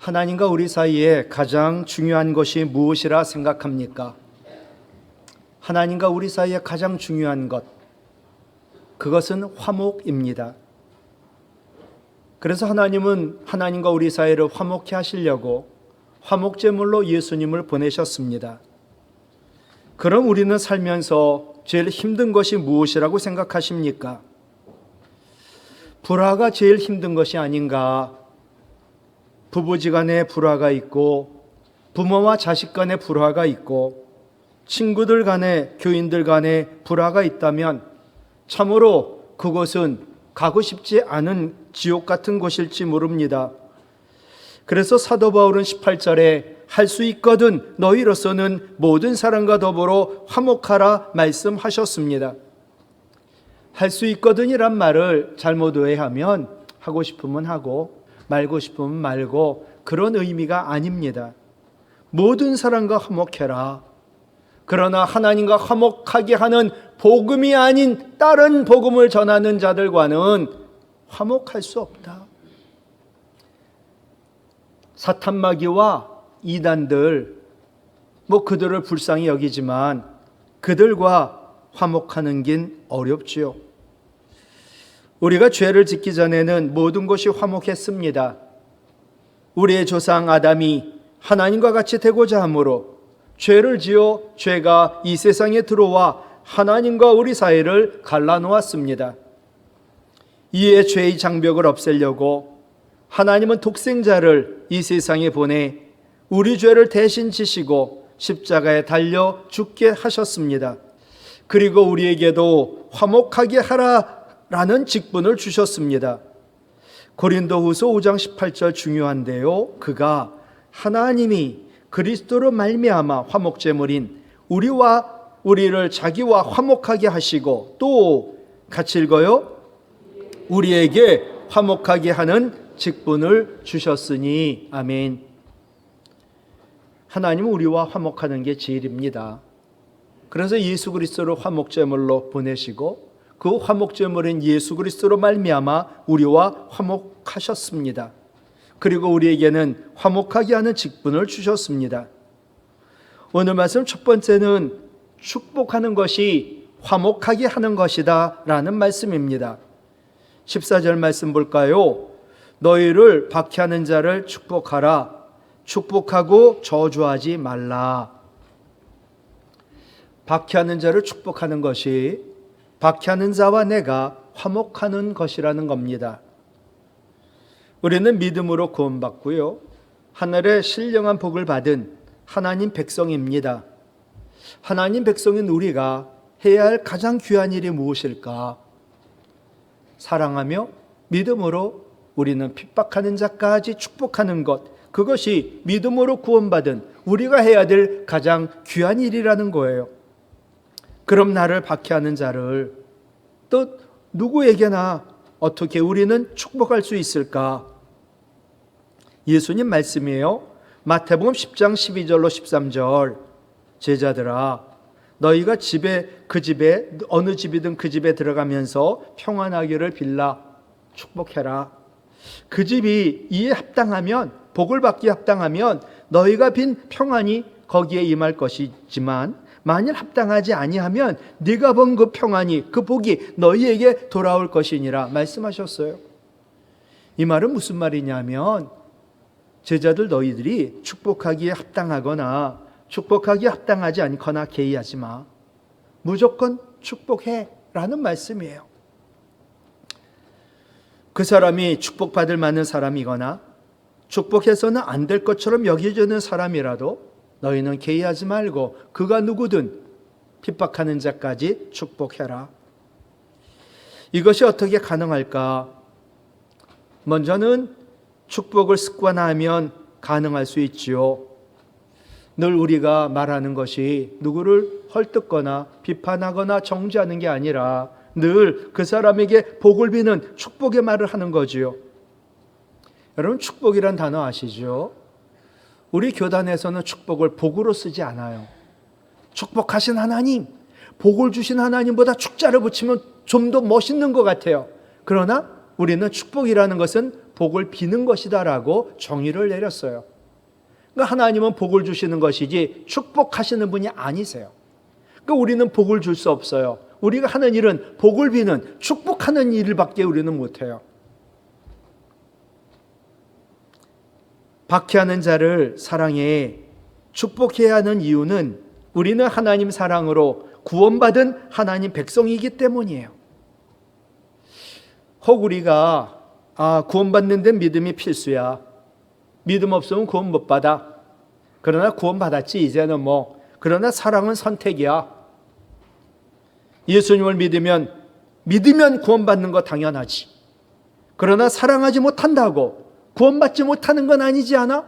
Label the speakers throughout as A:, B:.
A: 하나님과 우리 사이에 가장 중요한 것이 무엇이라 생각합니까? 하나님과 우리 사이에 가장 중요한 것, 그것은 화목입니다. 그래서 하나님은 하나님과 우리 사이를 화목케 하시려고 화목제물로 예수님을 보내셨습니다. 그럼 우리는 살면서 제일 힘든 것이 무엇이라고 생각하십니까? 불화가 제일 힘든 것이 아닌가? 부부지간에 불화가 있고, 부모와 자식 간에 불화가 있고, 친구들 간에, 교인들 간에 불화가 있다면 참으로 그것은 가고 싶지 않은 지옥 같은 곳일지 모릅니다. 그래서 사도 바울은 18절에 할 수 있거든 너희로서는 모든 사람과 더불어 화목하라 말씀하셨습니다. 할 수 있거든이란 말을 잘못 오해하면 하고 싶으면 하고 말고 싶으면 말고 그런 의미가 아닙니다. 모든 사람과 화목해라. 그러나 하나님과 화목하게 하는 복음이 아닌 다른 복음을 전하는 자들과는 화목할 수 없다. 사탄마귀와 이단들, 그들을 불쌍히 여기지만 그들과 화목하는 긴 어렵지요. 우리가 죄를 짓기 전에는 모든 것이 화목했습니다. 우리의 조상 아담이 하나님과 같이 되고자 함으로 죄를 지어 죄가 이 세상에 들어와 하나님과 우리 사이를 갈라놓았습니다. 이에 죄의 장벽을 없애려고 하나님은 독생자를 이 세상에 보내 우리 죄를 대신 지시고 십자가에 달려 죽게 하셨습니다. 그리고 우리에게도 화목하게 하라라는 직분을 주셨습니다. 고린도후서 5장 18절 중요한데요. 그가 하나님이 그리스도로 말미암아 화목제물인 우리를 자기와 화목하게 하시고 또 같이 읽어요. 우리에게 화목하게 하는 직분을 주셨으니 아멘. 하나님은 우리와 화목하는 게 제일입니다. 그래서 예수 그리스도를 화목제물로 보내시고 그 화목제물인 예수 그리스도로 말미암아 우리와 화목하셨습니다. 그리고 우리에게는 화목하게 하는 직분을 주셨습니다. 오늘 말씀 첫 번째는 축복하는 것이 화목하게 하는 것이다 라는 말씀입니다. 14절 말씀 볼까요? 너희를 박해하는 자를 축복하라. 축복하고 저주하지 말라. 박해하는 자를 축복하는 것이 박해하는 자와 내가 화목하는 것이라는 겁니다. 우리는 믿음으로 구원받고요. 하늘의 신령한 복을 받은 하나님 백성입니다. 하나님 백성인 우리가 해야 할 가장 귀한 일이 무엇일까? 사랑하며 믿음으로 우리는 핍박하는 자까지 축복하는 것, 그것이 믿음으로 구원받은 우리가 해야 될 가장 귀한 일이라는 거예요. 그럼 나를 박해하는 자를 또 누구에게나 어떻게 우리는 축복할 수 있을까? 예수님 말씀이에요. 마태복음 10장 12절로 13절. 제자들아, 너희가 어느 집이든 그 집에 들어가면서 평안하기를 빌라 축복해라. 그 집이 이에 합당하면, 복을 받기에 합당하면 너희가 빈 평안이 거기에 임할 것이지만 만일 합당하지 아니하면 네가 본 그 평안이, 그 복이 너희에게 돌아올 것이니라 말씀하셨어요. 이 말은 무슨 말이냐면 제자들 너희들이 축복하기에 합당하거나 축복하기에 합당하지 않거나 개의하지 마. 무조건 축복해 라는 말씀이에요. 그 사람이 축복받을 만한 사람이거나 축복해서는 안 될 것처럼 여겨지는 사람이라도 너희는 개의하지 말고 그가 누구든 핍박하는 자까지 축복해라. 이것이 어떻게 가능할까? 먼저는 축복을 습관화하면 가능할 수 있지요. 늘 우리가 말하는 것이 누구를 헐뜯거나 비판하거나 정죄하는 게 아니라 늘 그 사람에게 복을 비는 축복의 말을 하는 거지요. 여러분, 축복이란 단어 아시죠? 우리 교단에서는 축복을 복으로 쓰지 않아요. 축복하신 하나님, 복을 주신 하나님보다 축자를 붙이면 좀 더 멋있는 것 같아요. 그러나 우리는 축복이라는 것은 복을 비는 것이다라고 정의를 내렸어요. 그러니까 하나님은 복을 주시는 것이지 축복하시는 분이 아니세요. 그러니까 우리는 복을 줄 수 없어요. 우리가 하는 일은 복을 비는 축복하는 일밖에 우리는 못해요. 박해하는 자를 사랑해 축복해야 하는 이유는 우리는 하나님 사랑으로 구원받은 하나님 백성이기 때문이에요. 혹 우리가 구원받는 데 믿음이 필수야. 믿음 없으면 구원 못 받아. 그러나 구원 받았지 이제는 그러나 사랑은 선택이야. 예수님을 믿으면 구원받는 거 당연하지. 그러나 사랑하지 못한다고 구원받지 못하는 건 아니지 않아?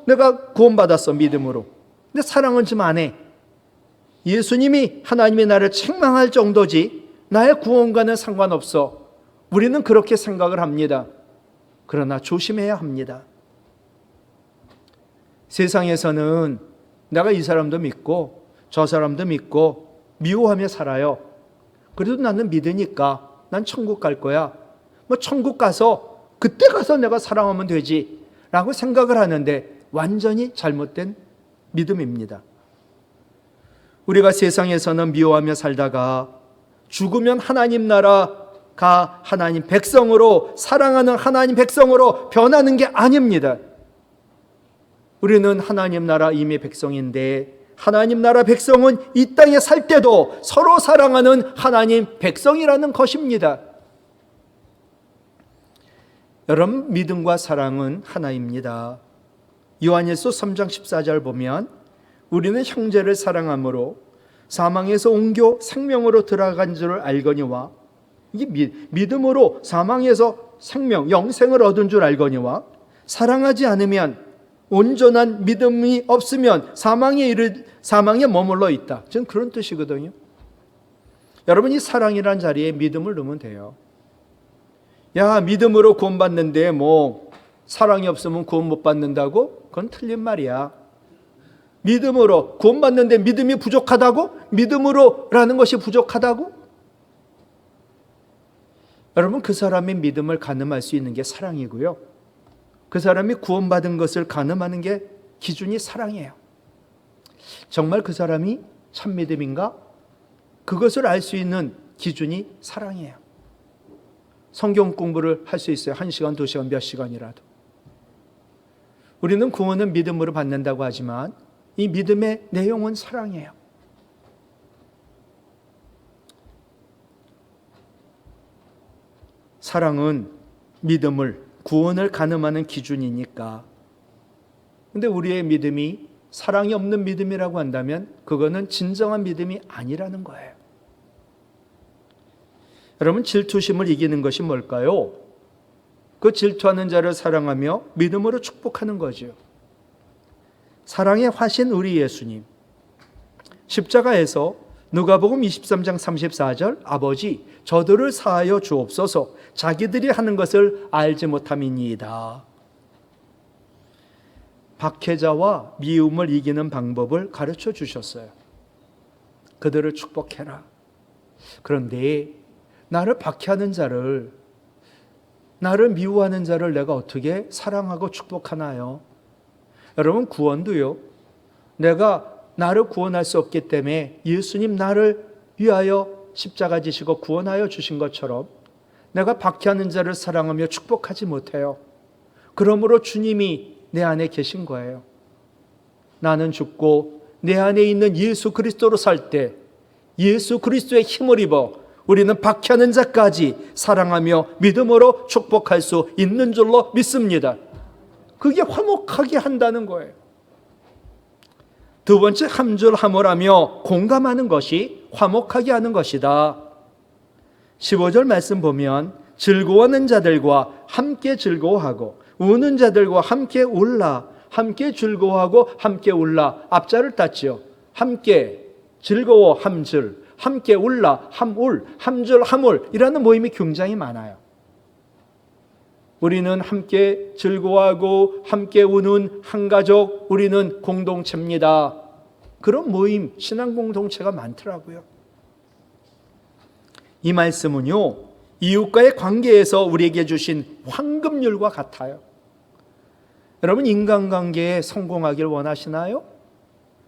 A: 내가 구원받았어 믿음으로. 근데 사랑은 좀 안 해. 예수님이 하나님이 나를 책망할 정도지 나의 구원과는 상관없어. 우리는 그렇게 생각을 합니다. 그러나 조심해야 합니다. 세상에서는 내가 이 사람도 믿고 저 사람도 믿고 미워하며 살아요. 그래도 나는 믿으니까 난 천국 갈 거야. 천국 가서 그때 가서 내가 사랑하면 되지 라고 생각을 하는데 완전히 잘못된 믿음입니다. 우리가 세상에서는 미워하며 살다가 죽으면 하나님 나라가 하나님 백성으로 사랑하는 하나님 백성으로 변하는 게 아닙니다. 우리는 하나님 나라 이미 백성인데 하나님 나라 백성은 이 땅에 살 때도 서로 사랑하는 하나님 백성이라는 것입니다. 여러분, 믿음과 사랑은 하나입니다. 요한일서 3장 14절 보면 우리는 형제를 사랑함으로 사망에서 옮겨 생명으로 들어간 줄을 알거니와, 이게 믿음으로 사망에서 생명, 영생을 얻은 줄 알거니와, 사랑하지 않으면 온전한 믿음이 없으면 사망에 머물러 있다. 저는 그런 뜻이거든요. 여러분이 사랑이란 자리에 믿음을 넣으면 돼요. 야, 믿음으로 구원받는데 사랑이 없으면 구원 못 받는다고? 그건 틀린 말이야. 믿음으로 구원받는데 믿음이 부족하다고? 믿음으로라는 것이 부족하다고? 여러분, 그 사람의 믿음을 가늠할 수 있는 게 사랑이고요. 그 사람이 구원받은 것을 가늠하는 게 기준이 사랑이에요. 정말 그 사람이 참 믿음인가? 그것을 알 수 있는 기준이 사랑이에요. 성경 공부를 할 수 있어요. 1시간, 2시간, 몇 시간이라도. 우리는 구원은 믿음으로 받는다고 하지만 이 믿음의 내용은 사랑이에요. 사랑은 믿음을, 구원을 가늠하는 기준이니까. 근데 우리의 믿음이 사랑이 없는 믿음이라고 한다면 그거는 진정한 믿음이 아니라는 거예요. 여러분, 질투심을 이기는 것이 뭘까요? 그 질투하는 자를 사랑하며 믿음으로 축복하는 거죠. 사랑의 화신 우리 예수님, 십자가에서 누가복음 23장 34절 아버지 저들을 사하여 주옵소서 자기들이 하는 것을 알지 못함이니이다. 박해자와 미움을 이기는 방법을 가르쳐 주셨어요. 그들을 축복해라. 그런데 나를 박해하는 자를, 나를 미워하는 자를 내가 어떻게 사랑하고 축복하나요? 여러분, 구원도요, 내가 나를 구원할 수 없기 때문에 예수님 나를 위하여 십자가 지시고 구원하여 주신 것처럼 내가 박해하는 자를 사랑하며 축복하지 못해요. 그러므로 주님이 내 안에 계신 거예요. 나는 죽고 내 안에 있는 예수 그리스도로 살 때 예수 그리스도의 힘을 입어 우리는 박해하는 자까지 사랑하며 믿음으로 축복할 수 있는 줄로 믿습니다. 그게 화목하게 한다는 거예요. 두 번째, 함줄함을하며 공감하는 것이 화목하게 하는 것이다. 15절 말씀 보면 즐거워하는 자들과 함께 즐거워하고 우는 자들과 함께 울라. 함께 즐거워하고 함께 울라. 앞자를 땄죠. 함께 즐거워 함줄, 함께 울라 함울, 함줄 함울 이라는 모임이 굉장히 많아요. 우리는 함께 즐거워하고 함께 우는 한 가족, 우리는 공동체입니다. 그런 모임, 신앙 공동체가 많더라고요. 이 말씀은요, 이웃과의 관계에서 우리에게 주신 황금률과 같아요. 여러분, 인간관계에 성공하길 원하시나요?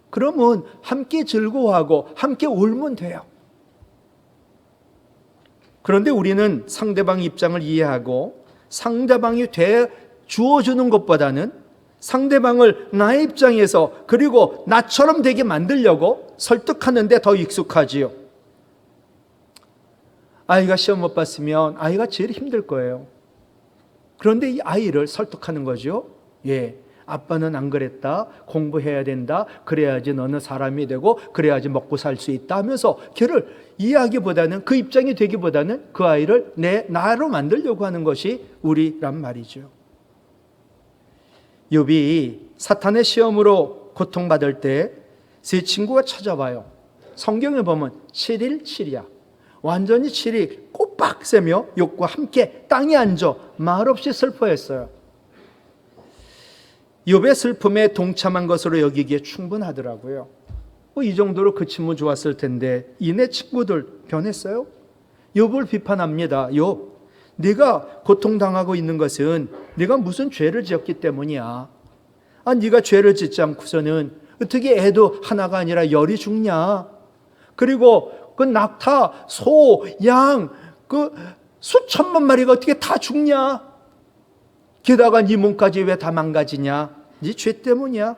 A: 그러면 함께 즐거워하고 함께 울면 돼요. 그런데 우리는 상대방 입장을 이해하고 상대방이 돼 주어주는 것보다는 상대방을 나의 입장에서 그리고 나처럼 되게 만들려고 설득하는 데 더 익숙하지요. 아이가 시험 못 봤으면 아이가 제일 힘들 거예요. 그런데 이 아이를 설득하는 거죠. 예, 아빠는 안 그랬다. 공부해야 된다. 그래야지 너는 사람이 되고 그래야지 먹고 살 수 있다 하면서 걔를 이해하기보다는, 그 입장이 되기보다는 그 아이를 나로 만들려고 하는 것이 우리란 말이죠. 욥이 사탄의 시험으로 고통받을 때 세 친구가 찾아와요. 성경에 보면 7일 7이야. 완전히 7일 꼬박 새며 욥과 함께 땅에 앉아 말없이 슬퍼했어요. 욥의 슬픔에 동참한 것으로 여기기에 충분하더라고요. 이 정도로 그치면 좋았을 텐데 이내 친구들 변했어요? 욥을 비판합니다. 욥, 네가 고통당하고 있는 것은 네가 무슨 죄를 지었기 때문이야. 네가 죄를 짓지 않고서는 어떻게 애도 하나가 아니라 열이 죽냐. 그리고 그 낙타, 소, 양, 그 수천만 마리가 어떻게 다 죽냐. 게다가 네 몸까지 왜 다 망가지냐. 네 죄 때문이야.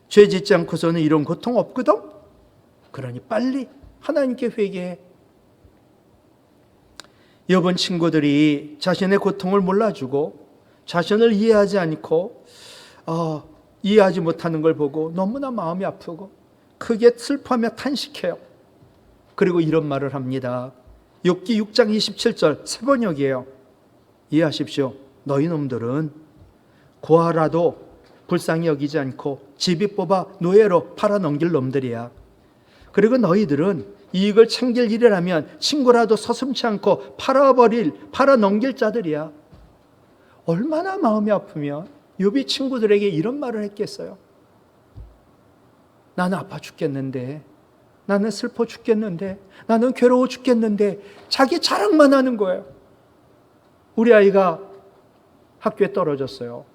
A: 죄 짓지 않고서는 이런 고통 없거든. 그러니 빨리 하나님께 회개해. 욥은 친구들이 자신의 고통을 몰라주고 자신을 이해하지 않고 이해하지 못하는 걸 보고 너무나 마음이 아프고 크게 슬퍼하며 탄식해요. 그리고 이런 말을 합니다. 욥기 6장 27절 세번역이에요. 이해하십시오. 너희 놈들은 고아라도 불쌍히 여기지 않고 집이 뽑아 노예로 팔아넘길 놈들이야. 그리고 너희들은 이익을 챙길 일이라면 친구라도 서슴지 않고 팔아넘길 자들이야. 얼마나 마음이 아프면 욥이 친구들에게 이런 말을 했겠어요. 나는 아파 죽겠는데, 나는 슬퍼 죽겠는데, 나는 괴로워 죽겠는데, 자기 자랑만 하는 거예요. 우리 아이가 학교에 떨어졌어요.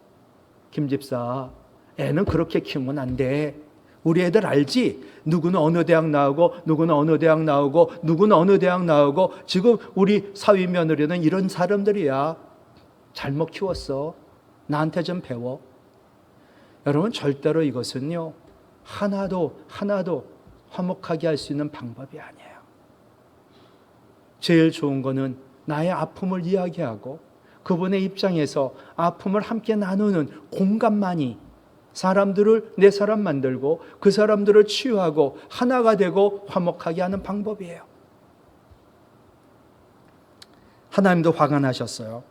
A: 김 집사, 애는 그렇게 키우면 안 돼. 우리 애들 알지? 누구는 어느 대학 나오고, 누구는 어느 대학 나오고, 누구는 어느 대학 나오고, 지금 우리 사위 며느리는 이런 사람들이야. 잘못 키웠어. 나한테 좀 배워. 여러분, 절대로 이것은요, 하나도 화목하게 할 수 있는 방법이 아니에요. 제일 좋은 거는 나의 아픔을 이야기하고 그분의 입장에서 아픔을 함께 나누는 공감만이 사람들을 내 사람 만들고 그 사람들을 치유하고 하나가 되고 화목하게 하는 방법이에요. 하나님도 화가 나셨어요.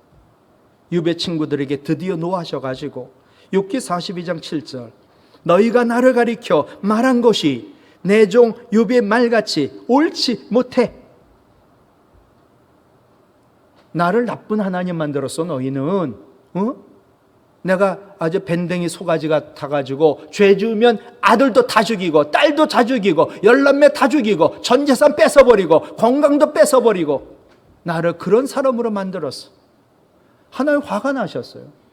A: 욥의 친구들에게 드디어 노하셔가지고 욥기 42장 7절 너희가 나를 가리켜 말한 것이 내 종 욥의 말같이 옳지 못해. 나를 나쁜 하나님 만들었어. 너희는 내가 아주 밴댕이 소가지 같아가지고 죄 지으면 아들도 다 죽이고 딸도 다 죽이고 열남매 다 죽이고 전 재산 뺏어버리고 건강도 뺏어버리고 나를 그런 사람으로 만들었어. 하나님 화가 나셨어요.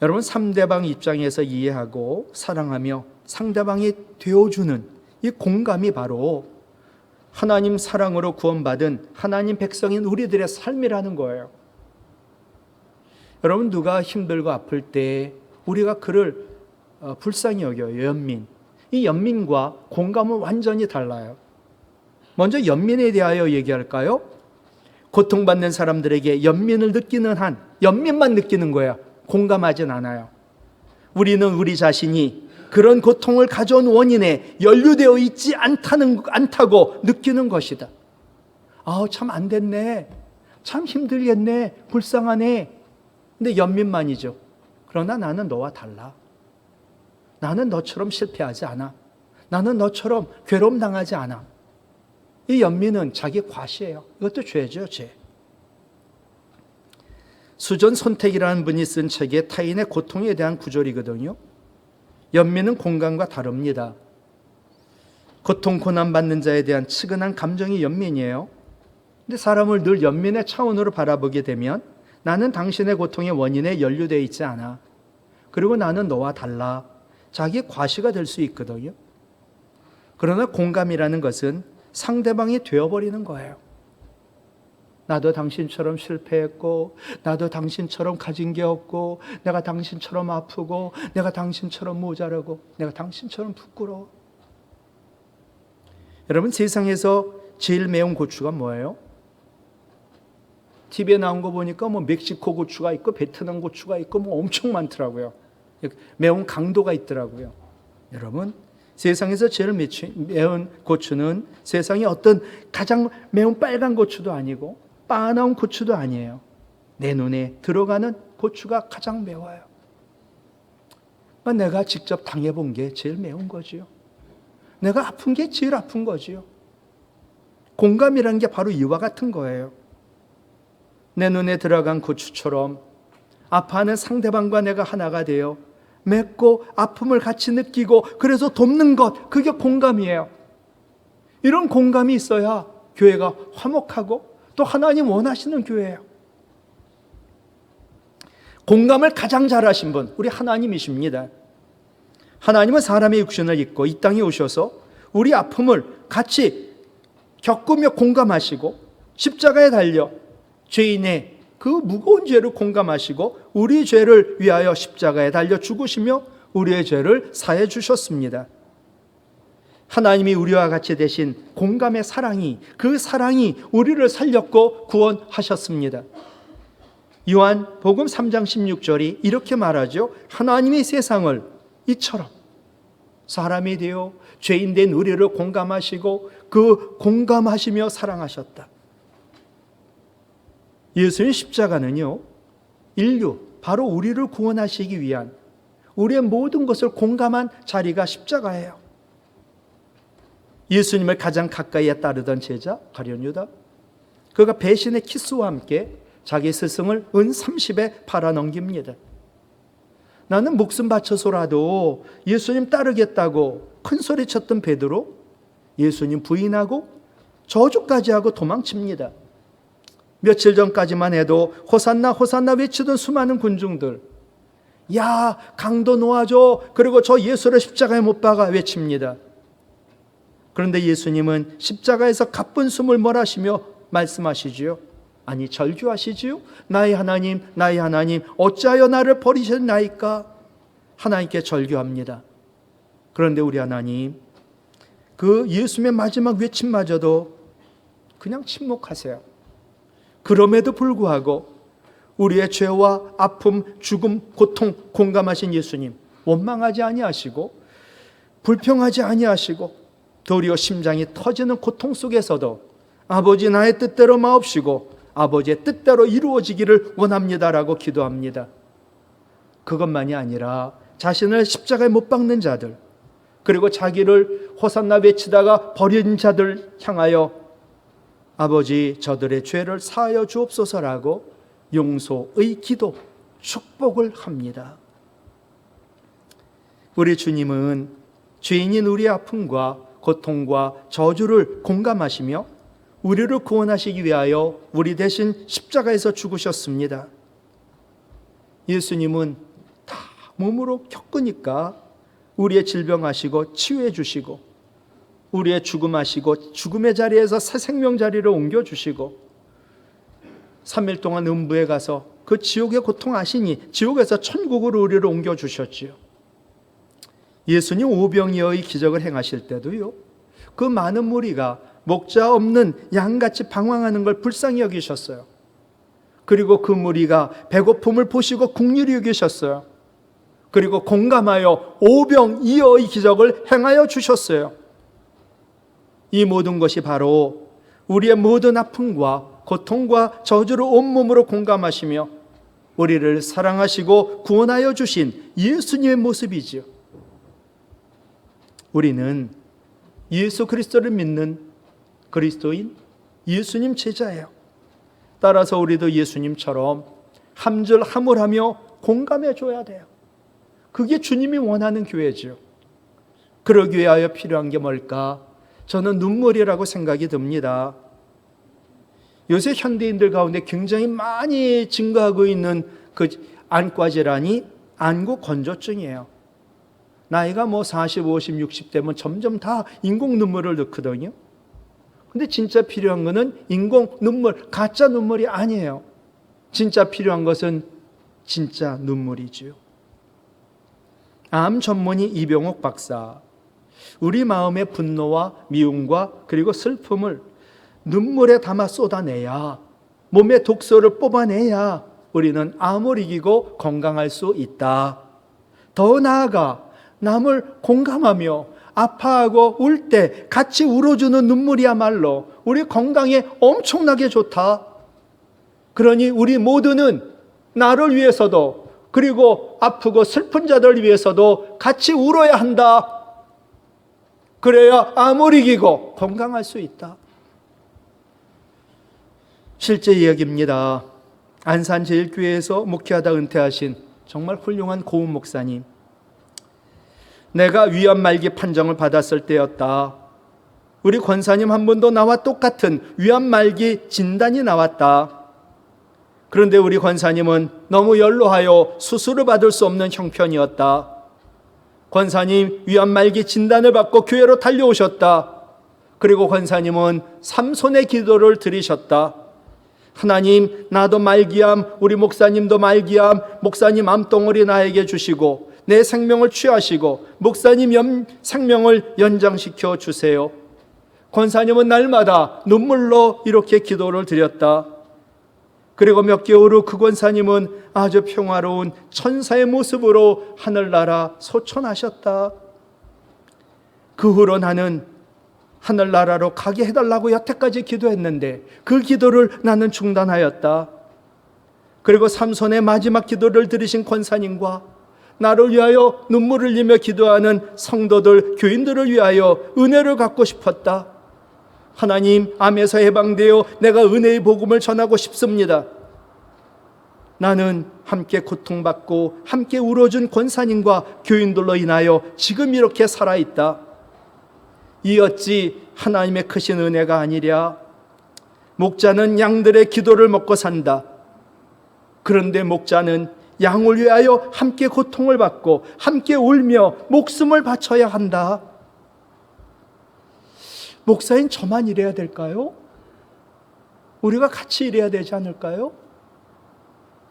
A: 여러분, 상대방 입장에서 이해하고 사랑하며 상대방이 되어주는 이 공감이 바로 하나님 사랑으로 구원받은 하나님 백성인 우리들의 삶이라는 거예요. 여러분, 누가 힘들고 아플 때 우리가 그를 불쌍히 여겨요. 연민. 이 연민과 공감은 완전히 달라요. 먼저 연민에 대하여 얘기할까요? 고통받는 사람들에게 연민을 느끼는 한 연민만 느끼는 거예요. 공감하진 않아요. 우리는 우리 자신이 그런 고통을 가져온 원인에 연루되어 있지 않다고 느끼는 것이다. 참 안 됐네. 참 힘들겠네. 불쌍하네. 근데 연민만이죠. 그러나 나는 너와 달라. 나는 너처럼 실패하지 않아. 나는 너처럼 괴로움 당하지 않아. 이 연민은 자기 과시예요. 이것도 죄죠, 죄. 수전 손택이라는 분이 쓴 책에 타인의 고통에 대한 구절이거든요. 연민은 공감과 다릅니다. 고통, 고난받는 자에 대한 측은한 감정이 연민이에요. 근데 사람을 늘 연민의 차원으로 바라보게 되면 나는 당신의 고통의 원인에 연루되어 있지 않아. 그리고 나는 너와 달라. 자기 과시가 될 수 있거든요. 그러나 공감이라는 것은 상대방이 되어버리는 거예요. 나도 당신처럼 실패했고, 나도 당신처럼 가진 게 없고, 내가 당신처럼 아프고, 내가 당신처럼 모자라고, 내가 당신처럼 부끄러워. 여러분, 세상에서 제일 매운 고추가 뭐예요? TV에 나온 거 보니까 뭐 멕시코 고추가 있고 베트남 고추가 있고 뭐 엄청 많더라고요. 매운 강도가 있더라고요. 여러분, 세상에서 제일 매운 고추는 세상에 어떤 가장 매운 빨간 고추도 아니고 빠나운 고추도 아니에요. 내 눈에 들어가는 고추가 가장 매워요. 내가 직접 당해본 게 제일 매운 거지요. 내가 아픈 게 제일 아픈 거지요. 공감이라는 게 바로 이와 같은 거예요. 내 눈에 들어간 고추처럼 아파하는 상대방과 내가 하나가 되어 맺고 아픔을 같이 느끼고 그래서 돕는 것, 그게 공감이에요. 이런 공감이 있어야 교회가 화목하고 또 하나님 원하시는 교회예요. 공감을 가장 잘하신 분, 우리 하나님이십니다. 하나님은 사람의 육신을 입고 이 땅에 오셔서 우리 아픔을 같이 겪으며 공감하시고 십자가에 달려 죄인의 그 무거운 죄를 공감하시고 우리 죄를 위하여 십자가에 달려 죽으시며 우리의 죄를 사해 주셨습니다. 하나님이 우리와 같이 되신 공감의 사랑이, 그 사랑이 우리를 살렸고 구원하셨습니다. 요한복음 3장 16절이 이렇게 말하죠. 하나님이 세상을 이처럼 사람이 되어 죄인된 우리를 공감하시고 그 공감하시며 사랑하셨다. 예수의 십자가는요, 인류, 바로 우리를 구원하시기 위한 우리의 모든 것을 공감한 자리가 십자가예요. 예수님을 가장 가까이에 따르던 제자 가룟 유다, 그가 배신의 키스와 함께 자기 스승을 은 30에 팔아넘깁니다. 나는 목숨 바쳐서라도 예수님 따르겠다고 큰 소리 쳤던 베드로, 예수님 부인하고 저주까지 하고 도망칩니다. 며칠 전까지만 해도 호산나 호산나 외치던 수많은 군중들, 야 강도 놓아줘, 그리고 저 예수를 십자가에 못 박아 외칩니다. 그런데 예수님은 십자가에서 가쁜 숨을 몰아쉬며 말씀하시지요. 아니 절규하시지요. 나의 하나님 나의 하나님 어찌하여 나를 버리셨나이까. 하나님께 절규합니다. 그런데 우리 하나님 그 예수님의 마지막 외침마저도 그냥 침묵하세요. 그럼에도 불구하고 우리의 죄와 아픔, 죽음, 고통 공감하신 예수님, 원망하지 아니하시고 불평하지 아니하시고 도리어 심장이 터지는 고통 속에서도 아버지 나의 뜻대로 마옵시고 아버지의 뜻대로 이루어지기를 원합니다라고 기도합니다. 그것만이 아니라 자신을 십자가에 못 박는 자들, 그리고 자기를 호산나 외치다가 버린 자들 향하여 아버지 저들의 죄를 사하여 주옵소서라고 용서의 기도, 축복을 합니다. 우리 주님은 죄인인 우리의 아픔과 고통과 저주를 공감하시며 우리를 구원하시기 위하여 우리 대신 십자가에서 죽으셨습니다. 예수님은 다 몸으로 겪으니까 우리의 질병하시고 치유해 주시고 우리의 죽음하시고 죽음의 자리에서 새 생명 자리로 옮겨주시고 3일 동안 음부에 가서 그 지옥의 고통 아시니 지옥에서 천국으로 우리를 옮겨주셨지요. 예수님 오병이어의 기적을 행하실 때도요, 그 많은 무리가 목자 없는 양같이 방황하는 걸 불쌍히 여기셨어요. 그리고 그 무리가 배고픔을 보시고 긍휼히 여기셨어요. 그리고 공감하여 오병이어의 기적을 행하여 주셨어요. 이 모든 것이 바로 우리의 모든 아픔과 고통과 저주를 온몸으로 공감하시며 우리를 사랑하시고 구원하여 주신 예수님의 모습이지요. 우리는 예수 그리스도를 믿는 그리스도인 예수님 제자예요. 따라서 우리도 예수님처럼 함절함을하며 공감해 줘야 돼요. 그게 주님이 원하는 교회죠. 그러기 위하여 필요한 게 뭘까? 저는 눈물이라고 생각이 듭니다. 요새 현대인들 가운데 굉장히 많이 증가하고 있는 그 안과 질환이 안구 건조증이에요. 나이가 40, 50, 60 되면 점점 다 인공 눈물을 넣거든요. 근데 진짜 필요한 거는 인공 눈물, 가짜 눈물이 아니에요. 진짜 필요한 것은 진짜 눈물이지요. 암 전문의 이병옥 박사, 우리 마음의 분노와 미움과 그리고 슬픔을 눈물에 담아 쏟아내야, 몸의 독소를 뽑아내야 우리는 암을 이기고 건강할 수 있다. 더 나아가 남을 공감하며 아파하고 울 때 같이 울어주는 눈물이야말로 우리 건강에 엄청나게 좋다. 그러니 우리 모두는 나를 위해서도 그리고 아프고 슬픈 자들 위해서도 같이 울어야 한다. 그래야 암을 이기고 건강할 수 있다. 실제 이야기입니다. 안산제일교회에서 목회하다 은퇴하신 정말 훌륭한 고은 목사님. 내가 위암 말기 판정을 받았을 때였다. 우리 권사님 한 분도 나와 똑같은 위암 말기 진단이 나왔다. 그런데 우리 권사님은 너무 연로하여 수술을 받을 수 없는 형편이었다. 권사님 위암 말기 진단을 받고 교회로 달려오셨다. 그리고 권사님은 삼손의 기도를 드리셨다. 하나님, 나도 말기암, 우리 목사님도 말기암, 목사님 암덩어리 나에게 주시고 내 생명을 취하시고 목사님 생명을 연장시켜 주세요. 권사님은 날마다 눈물로 이렇게 기도를 드렸다. 그리고 몇 개월 후 그 권사님은 아주 평화로운 천사의 모습으로 하늘나라 소천하셨다. 그 후로 나는 하늘나라로 가게 해달라고 여태까지 기도했는데 그 기도를 나는 중단하였다. 그리고 삼손의 마지막 기도를 들으신 권사님과 나를 위하여 눈물을 흘리며 기도하는 성도들, 교인들을 위하여 은혜를 갖고 싶었다. 하나님, 암에서 해방되어 내가 은혜의 복음을 전하고 싶습니다. 나는 함께 고통받고 함께 울어준 권사님과 교인들로 인하여 지금 이렇게 살아있다. 이 어찌 하나님의 크신 은혜가 아니랴. 목자는 양들의 기도를 먹고 산다. 그런데 목자는 양을 위하여 함께 고통을 받고 함께 울며 목숨을 바쳐야 한다. 목사인 저만 일해야 될까요? 우리가 같이 일해야 되지 않을까요?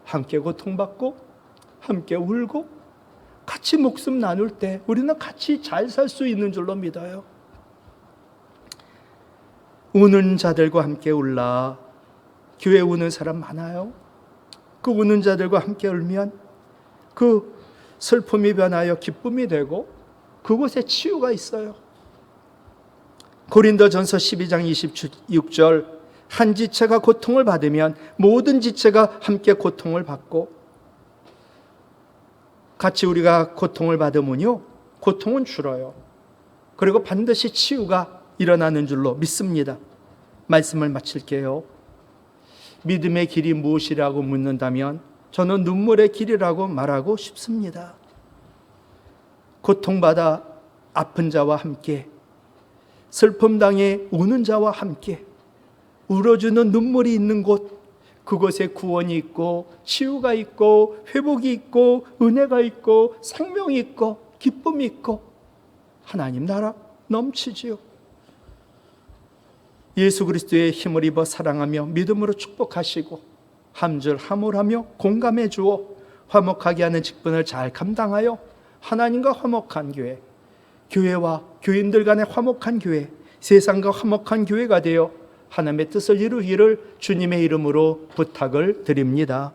A: 함께 고통받고 함께 울고 같이 목숨 나눌 때 우리는 같이 잘 살 수 있는 줄로 믿어요. 우는 자들과 함께 울라. 교회 우는 사람 많아요. 그 우는 자들과 함께 울면 그 슬픔이 변하여 기쁨이 되고 그곳에 치유가 있어요. 고린도전서 12장 26절, 한 지체가 고통을 받으면 모든 지체가 함께 고통을 받고, 같이 우리가 고통을 받으면요, 고통은 줄어요. 그리고 반드시 치유가 일어나는 줄로 믿습니다. 말씀을 마칠게요. 믿음의 길이 무엇이라고 묻는다면 저는 눈물의 길이라고 말하고 싶습니다. 고통받아 아픈 자와 함께, 슬픔 당해 우는 자와 함께 울어주는 눈물이 있는 곳, 그곳에 구원이 있고 치유가 있고 회복이 있고 은혜가 있고 생명이 있고 기쁨이 있고 하나님 나라 넘치지요. 예수 그리스도의 힘을 입어 사랑하며 믿음으로 축복하시고 함줄 함울하며 공감해 주어 화목하게 하는 직분을 잘 감당하여 하나님과 화목한 교회, 교회와 교인들 간의 화목한 교회, 세상과 화목한 교회가 되어 하나님의 뜻을 이루기를 주님의 이름으로 부탁을 드립니다.